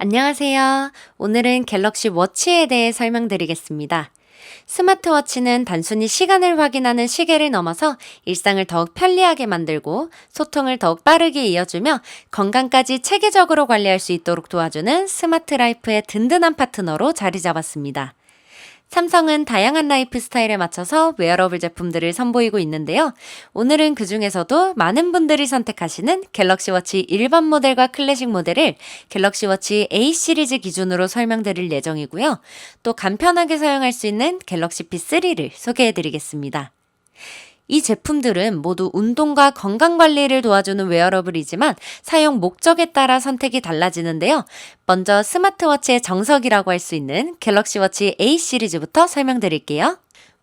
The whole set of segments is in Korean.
안녕하세요. 오늘은 갤럭시 워치에 대해 설명드리겠습니다. 스마트워치는 단순히 시간을 확인하는 시계를 넘어서 일상을 더욱 편리하게 만들고 소통을 더욱 빠르게 이어주며 건강까지 체계적으로 관리할 수 있도록 도와주는 스마트 라이프의 든든한 파트너로 자리 잡았습니다. 삼성은 다양한 라이프 스타일에 맞춰서 웨어러블 제품들을 선보이고 있는데요. 오늘은 그 중에서도 많은 분들이 선택하시는 갤럭시 워치 일반 모델과 클래식 모델을 갤럭시 워치 A 시리즈 기준으로 설명드릴 예정이고요. 또 간편하게 사용할 수 있는 갤럭시 P3를 소개해드리겠습니다. 이 제품들은 모두 운동과 건강 관리를 도와주는 웨어러블이지만 사용 목적에 따라 선택이 달라지는데요. 먼저 스마트워치의 정석이라고 할 수 있는 갤럭시 워치 A 시리즈부터 설명드릴게요.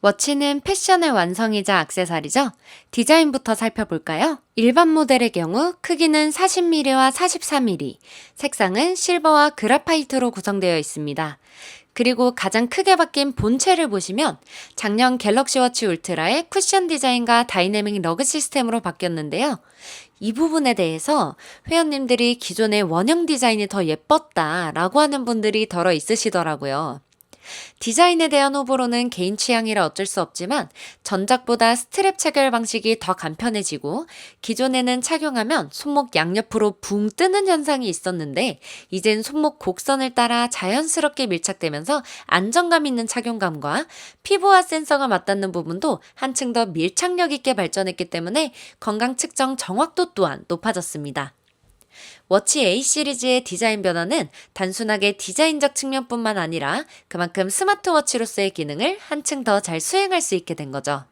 워치는 패션의 완성이자 액세서리죠. 디자인부터 살펴볼까요? 일반 모델의 경우 크기는 40mm와 44mm, 색상은 실버와 그라파이트로 구성되어 있습니다. 그리고 가장 크게 바뀐 본체를 보시면 작년 갤럭시 워치 울트라의 쿠션 디자인과 다이내믹 러그 시스템으로 바뀌었는데요. 이 부분에 대해서 회원님들이 기존의 원형 디자인이 더 예뻤다라고 하는 분들이 덜어 있으시더라고요. 디자인에 대한 호불호는 개인 취향이라 어쩔 수 없지만 전작보다 스트랩 체결 방식이 더 간편해지고 기존에는 착용하면 손목 양옆으로 붕 뜨는 현상이 있었는데 이젠 손목 곡선을 따라 자연스럽게 밀착되면서 안정감 있는 착용감과 피부와 센서가 맞닿는 부분도 한층 더 밀착력 있게 발전했기 때문에 건강 측정 정확도 또한 높아졌습니다. 워치 A 시리즈의 디자인 변화는 단순하게 디자인적 측면뿐만 아니라 그만큼 스마트워치로서의 기능을 한층 더 잘 수행할 수 있게 된 거죠.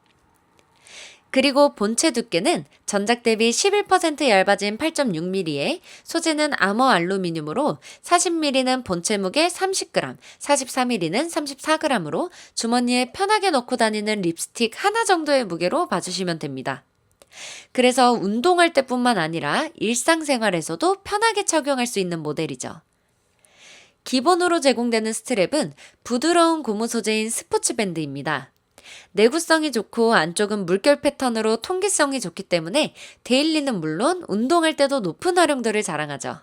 그리고 본체 두께는 전작 대비 11% 얇아진 8.6mm에 소재는 아머 알루미늄으로 40mm는 본체 무게 30g, 43mm는 34g으로 주머니에 편하게 넣고 다니는 립스틱 하나 정도의 무게로 봐주시면 됩니다. 그래서 운동할 때뿐만 아니라 일상생활에서도 편하게 착용할 수 있는 모델이죠. 기본으로 제공되는 스트랩은 부드러운 고무 소재인 스포츠밴드입니다. 내구성이 좋고 안쪽은 물결 패턴으로 통기성이 좋기 때문에 데일리는 물론 운동할 때도 높은 활용도를 자랑하죠.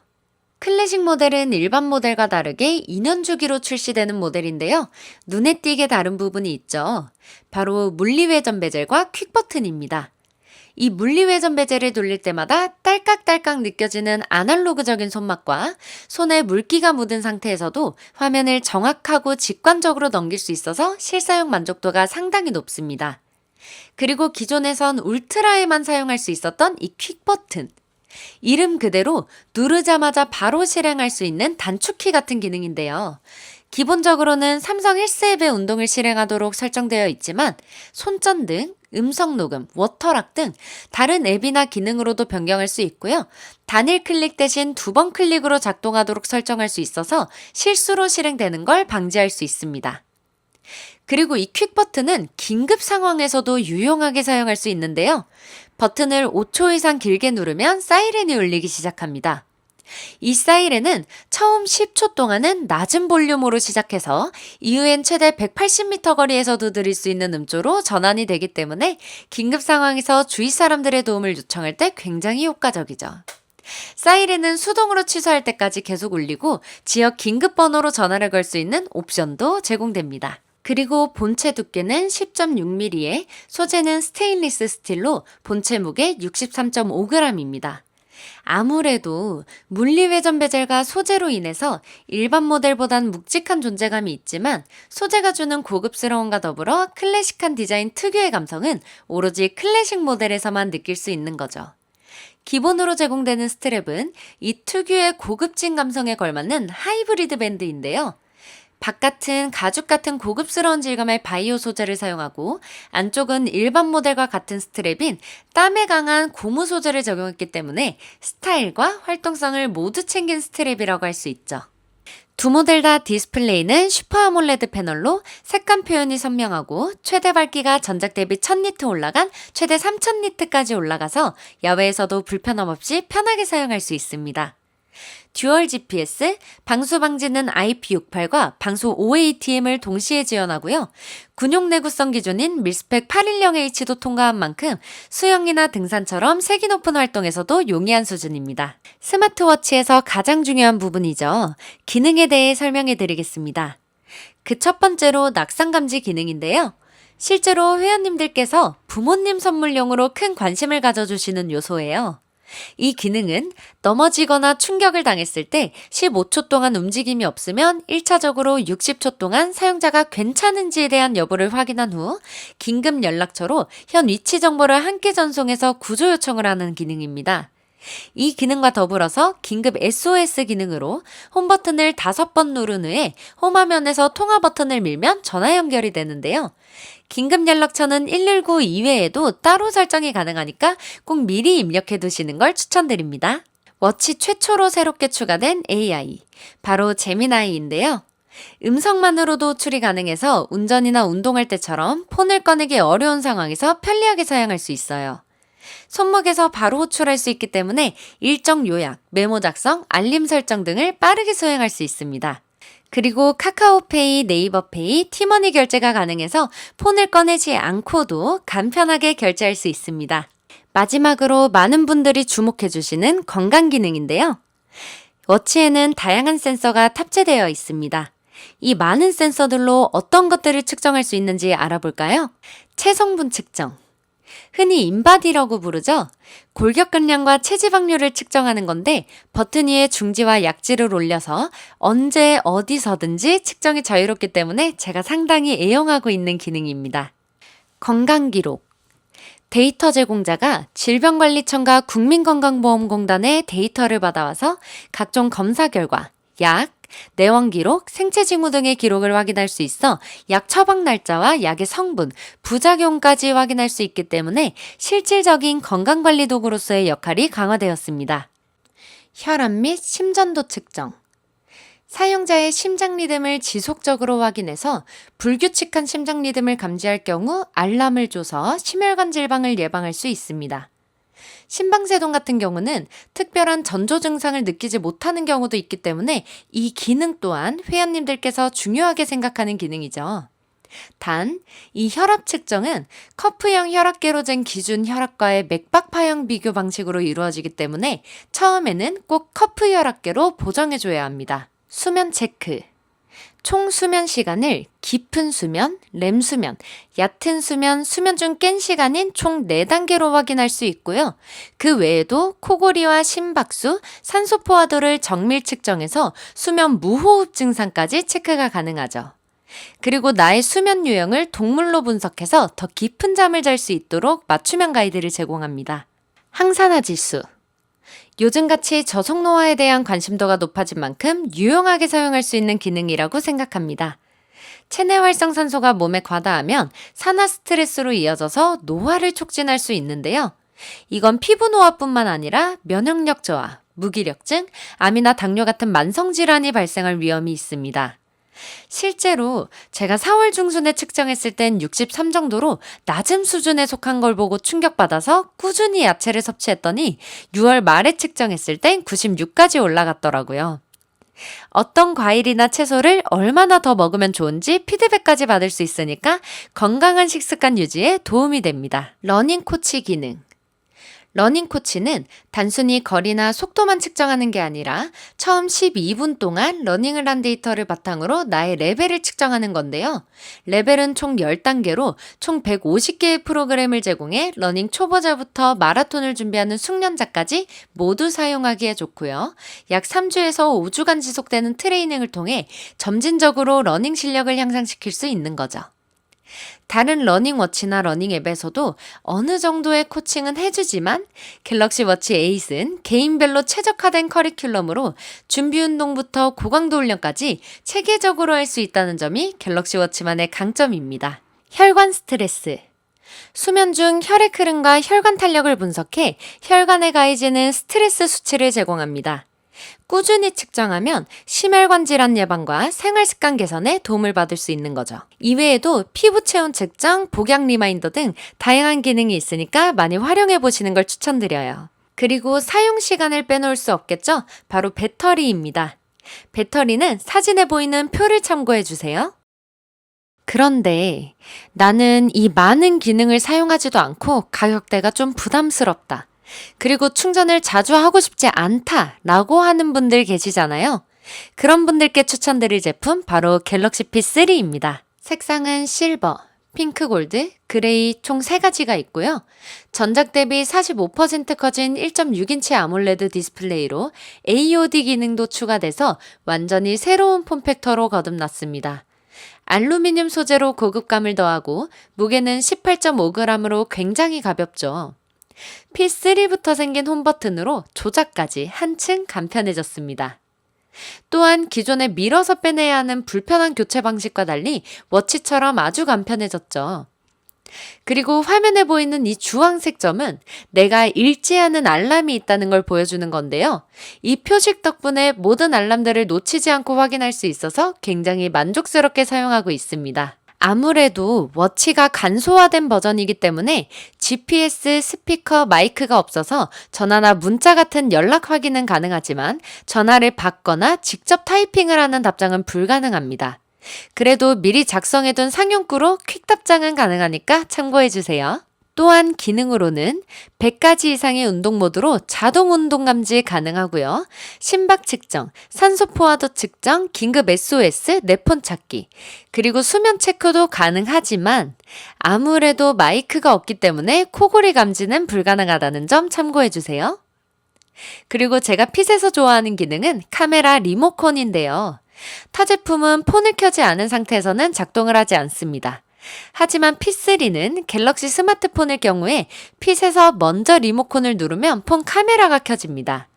클래식 모델은 일반 모델과 다르게 2년 주기로 출시되는 모델인데요. 눈에 띄게 다른 부분이 있죠. 바로 물리회전 베젤과 퀵 버튼입니다. 이 물리회전 베젤을 돌릴 때마다 딸깍딸깍 느껴지는 아날로그적인 손맛과 손에 물기가 묻은 상태에서도 화면을 정확하고 직관적으로 넘길 수 있어서 실사용 만족도가 상당히 높습니다. 그리고 기존에선 울트라에만 사용할 수 있었던 이 퀵 버튼. 이름 그대로 누르자마자 바로 실행할 수 있는 단축키 같은 기능인데요. 기본적으로는 삼성 헬스앱의 운동을 실행하도록 설정되어 있지만 손전등, 음성 녹음, 워터락 등 다른 앱이나 기능으로도 변경할 수 있고요. 단일 클릭 대신 2번 클릭으로 작동하도록 설정할 수 있어서 실수로 실행되는 걸 방지할 수 있습니다. 그리고 이 퀵 버튼은 긴급 상황에서도 유용하게 사용할 수 있는데요. 버튼을 5초 이상 길게 누르면 사이렌이 울리기 시작합니다. 이 사이렌은 처음 10초 동안은 낮은 볼륨으로 시작해서 이후엔 최대 180m 거리에서도 들을 수 있는 음조로 전환이 되기 때문에 긴급 상황에서 주위 사람들의 도움을 요청할 때 굉장히 효과적이죠. 사이렌은 수동으로 취소할 때까지 계속 울리고 지역 긴급 번호로 전화를 걸 수 있는 옵션도 제공됩니다. 그리고 본체 두께는 10.6mm에 소재는 스테인리스 스틸로 본체 무게 63.5g입니다. 아무래도 물리회전 베젤과 소재로 인해서 일반 모델보단 묵직한 존재감이 있지만 소재가 주는 고급스러움과 더불어 클래식한 디자인 특유의 감성은 오로지 클래식 모델에서만 느낄 수 있는 거죠. 기본으로 제공되는 스트랩은 이 특유의 고급진 감성에 걸맞는 하이브리드 밴드인데요. 바깥은 가죽 같은 고급스러운 질감의 바이오 소재를 사용하고 안쪽은 일반 모델과 같은 스트랩인 땀에 강한 고무 소재를 적용했기 때문에 스타일과 활동성을 모두 챙긴 스트랩이라고 할 수 있죠. 두 모델 다 디스플레이는 슈퍼 아몰레드 패널로 색감 표현이 선명하고 최대 밝기가 전작 대비 1000니트 올라간 최대 3000니트까지 올라가서 야외에서도 불편함 없이 편하게 사용할 수 있습니다. 듀얼 GPS, 방수 방지는 IP68과 방수 OATM을 동시에 지원하고요. 군용 내구성 기준인 밀스펙 810H도 통과한 만큼 수영이나 등산처럼 세기 높은 활동에서도 용이한 수준입니다. 스마트워치에서 가장 중요한 부분이죠. 기능에 대해 설명해 드리겠습니다. 그 첫 번째로 낙상 감지 기능인데요. 실제로 회원님들께서 부모님 선물용으로 큰 관심을 가져주시는 요소예요. 이 기능은 넘어지거나 충격을 당했을 때 15초 동안 움직임이 없으면 1차적으로 60초 동안 사용자가 괜찮은지에 대한 여부를 확인한 후 긴급 연락처로 현 위치 정보를 함께 전송해서 구조 요청을 하는 기능입니다. 이 기능과 더불어서 긴급 SOS 기능으로 홈 버튼을 5번 누른 후에 홈 화면에서 통화 버튼을 밀면 전화 연결이 되는데요. 긴급 연락처는 119 이외에도 따로 설정이 가능하니까 꼭 미리 입력해 두시는 걸 추천드립니다. 워치 최초로 새롭게 추가된 AI, 바로 제미나이인데요. 음성만으로도处리 가능해서 운전이나 운동할 때처럼 폰을 꺼내기 어려운 상황에서 편리하게 사용할 수 있어요. 손목에서 바로 호출할 수 있기 때문에 일정 요약, 메모 작성, 알림 설정 등을 빠르게 수행할 수 있습니다. 그리고 카카오페이, 네이버페이, 티머니 결제가 가능해서 폰을 꺼내지 않고도 간편하게 결제할 수 있습니다. 마지막으로 많은 분들이 주목해 주시는 건강 기능인데요. 워치에는 다양한 센서가 탑재되어 있습니다. 이 많은 센서들로 어떤 것들을 측정할 수 있는지 알아볼까요? 체성분 측정. 흔히 인바디라고 부르죠. 골격근량과 체지방률을 측정하는 건데 버튼 위에 중지와 약지를 올려서 언제 어디서든지 측정이 자유롭기 때문에 제가 상당히 애용하고 있는 기능입니다. 건강기록. 데이터 제공자가 질병관리청과 국민건강보험공단의 데이터를 받아와서 각종 검사 결과, 약, 내원 기록, 생체 징후 등의 기록을 확인할 수 있어 약 처방 날짜와 약의 성분, 부작용까지 확인할 수 있기 때문에 실질적인 건강관리 도구로서의 역할이 강화되었습니다. 혈압 및 심전도 측정. 사용자의 심장 리듬을 지속적으로 확인해서 불규칙한 심장 리듬을 감지할 경우 알람을 줘서 심혈관 질병을 예방할 수 있습니다. 심방세동 같은 경우는 특별한 전조 증상을 느끼지 못하는 경우도 있기 때문에 이 기능 또한 회원님들께서 중요하게 생각하는 기능이죠. 단, 이 혈압 측정은 커프형 혈압계로 잰 기준 혈압과의 맥박 파형 비교 방식으로 이루어지기 때문에 처음에는 꼭 커프 혈압계로 보정해줘야 합니다. 수면 체크. 총 수면 시간을 깊은 수면, 렘 수면, 얕은 수면, 수면 중 깬 시간인 총 4단계로 확인할 수 있고요. 그 외에도 코골이와 심박수, 산소 포화도를 정밀 측정해서 수면 무호흡 증상까지 체크가 가능하죠. 그리고 나의 수면 유형을 동물로 분석해서 더 깊은 잠을 잘 수 있도록 맞춤형 가이드를 제공합니다. 항산화 지수. 요즘같이 저속노화에 대한 관심도가 높아진 만큼 유용하게 사용할 수 있는 기능이라고 생각합니다. 체내 활성산소가 몸에 과다하면 산화 스트레스로 이어져서 노화를 촉진할 수 있는데요. 이건 피부 노화뿐만 아니라 면역력 저하, 무기력증, 암이나 당뇨 같은 만성질환이 발생할 위험이 있습니다. 실제로 제가 4월 중순에 측정했을 땐 63 정도로 낮은 수준에 속한 걸 보고 충격받아서 꾸준히 야채를 섭취했더니 6월 말에 측정했을 땐 96까지 올라갔더라고요. 어떤 과일이나 채소를 얼마나 더 먹으면 좋은지 피드백까지 받을 수 있으니까 건강한 식습관 유지에 도움이 됩니다. 러닝 코치 기능. 러닝 코치는 단순히 거리나 속도만 측정하는 게 아니라 처음 12분 동안 러닝을 한 데이터를 바탕으로 나의 레벨을 측정하는 건데요. 레벨은 총 10단계로 총 150개의 프로그램을 제공해 러닝 초보자부터 마라톤을 준비하는 숙련자까지 모두 사용하기에 좋고요. 약 3주에서 5주간 지속되는 트레이닝을 통해 점진적으로 러닝 실력을 향상시킬 수 있는 거죠. 다른 러닝워치나 러닝앱에서도 어느 정도의 코칭은 해주지만 갤럭시 워치 8은 개인별로 최적화된 커리큘럼으로 준비 운동부터 고강도 훈련까지 체계적으로 할 수 있다는 점이 갤럭시 워치만의 강점입니다. 혈관 스트레스. 수면 중 혈액 흐름과 혈관 탄력을 분석해 혈관에 가해지는 스트레스 수치를 제공합니다. 꾸준히 측정하면 심혈관 질환 예방과 생활습관 개선에 도움을 받을 수 있는 거죠. 이외에도 피부 체온 측정, 복약 리마인더 등 다양한 기능이 있으니까 많이 활용해 보시는 걸 추천드려요. 그리고 사용 시간을 빼놓을 수 없겠죠? 바로 배터리입니다. 배터리는 사진에 보이는 표를 참고해 주세요. 그런데 나는 이 많은 기능을 사용하지도 않고 가격대가 좀 부담스럽다. 그리고 충전을 자주 하고 싶지 않다 라고 하는 분들 계시잖아요. 그런 분들께 추천드릴 제품 바로 갤럭시 P3입니다. 색상은 실버, 핑크 골드, 그레이 총 3가지가 있고요. 전작 대비 45% 커진 1.6인치 아몰레드 디스플레이로 AOD 기능도 추가돼서 완전히 새로운 폼팩터로 거듭났습니다. 알루미늄 소재로 고급감을 더하고 무게는 18.5g으로 굉장히 가볍죠. P3부터 생긴 홈 버튼으로 조작까지 한층 간편해졌습니다. 또한 기존에 밀어서 빼내야 하는 불편한 교체 방식과 달리 워치처럼 아주 간편해졌죠. 그리고 화면에 보이는 이 주황색 점은 내가 읽지 않은 알람이 있다는 걸 보여주는 건데요. 이 표식 덕분에 모든 알람들을 놓치지 않고 확인할 수 있어서 굉장히 만족스럽게 사용하고 있습니다. 아무래도 워치가 간소화된 버전이기 때문에 GPS, 스피커, 마이크가 없어서 전화나 문자 같은 연락 확인은 가능하지만 전화를 받거나 직접 타이핑을 하는 답장은 불가능합니다. 그래도 미리 작성해둔 상용구로 퀵 답장은 가능하니까 참고해주세요. 또한 기능으로는 100가지 이상의 운동 모드로 자동 운동 감지 가능하고요. 심박 측정, 산소 포화도 측정, 긴급 SOS, 내 폰 찾기, 그리고 수면 체크도 가능하지만 아무래도 마이크가 없기 때문에 코골이 감지는 불가능하다는 점 참고해주세요. 그리고 제가 핏에서 좋아하는 기능은 카메라 리모컨인데요. 타 제품은 폰을 켜지 않은 상태에서는 작동을 하지 않습니다. 하지만 P3는 갤럭시 스마트폰일 경우에 핏에서 먼저 리모컨을 누르면 폰 카메라가 켜집니다.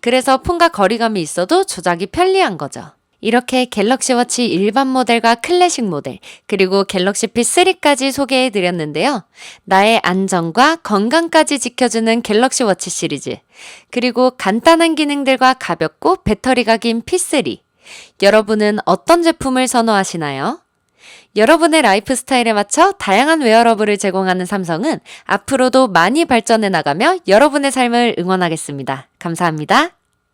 그래서 폰과 거리감이 있어도 조작이 편리한 거죠. 이렇게 갤럭시 워치 일반 모델과 클래식 모델, 그리고 갤럭시 P3까지 소개해드렸는데요. 나의 안전과 건강까지 지켜주는 갤럭시 워치 시리즈, 그리고 간단한 기능들과 가볍고 배터리가 긴 P3. 여러분은 어떤 제품을 선호하시나요? 여러분의 라이프 스타일에 맞춰 다양한 웨어러블을 제공하는 삼성은 앞으로도 많이 발전해 나가며 여러분의 삶을 응원하겠습니다. 감사합니다.